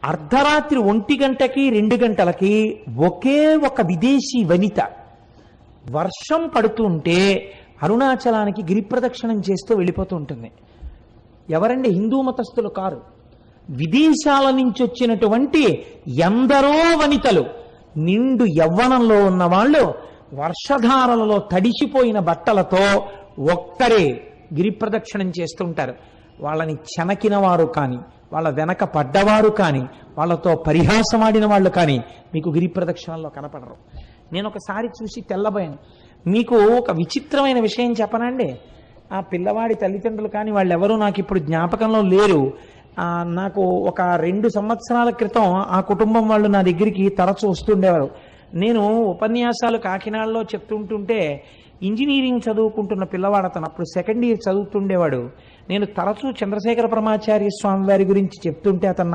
అర్ధరాత్రి 1 గంటకి 2 గంటలకి ఒకే ఒక విదేశీ వనిత వర్షం పడుతుంటే అరుణాచలానికి గిరిప్రదక్షిణం చేస్తూ వెళ్ళిపోతూ ఉంటుంది. ఎవరండి? హిందూ మతస్థులు కారు, విదేశాల నుంచి వచ్చినటువంటి ఎందరో వనితలు, నిండు యవ్వనంలో ఉన్న వాళ్ళు వర్షధారలలో తడిసిపోయిన బట్టలతో ఒక్కరే గిరిప్రదక్షిణం చేస్తుంటారు. వాళ్ళని చెనకిన వారు కానీ, వాళ్ళ వెనక పడ్డవారు కానీ, వాళ్ళతో పరిహాసమాడిన వాళ్ళు కానీ మీకు గిరిప్రదక్షిణంలో కనపడరు. నేను ఒకసారి చూసి తెల్లబోయాను. మీకు ఒక విచిత్రమైన విషయం చెప్పనండి. ఆ పిల్లవాడి తల్లిదండ్రులు కానీ వాళ్ళెవరూ నాకు ఇప్పుడు జ్ఞాపకంలో లేరు. నాకు ఒక 2 సంవత్సరాల క్రితం ఆ కుటుంబం వాళ్ళు నా దగ్గరికి తరచూ వస్తుండేవారు. నేను ఉపన్యాసాలు కాకినాడలో చెప్తుంటుంటే ఇంజనీరింగ్ చదువుకుంటున్న పిల్లవాడు అతను, అప్పుడు 2nd ఇయర్ చదువుతుండేవాడు. నేను తరచూ చంద్రశేఖర పరమాచార్య స్వామి వారి గురించి చెప్తుంటే అతను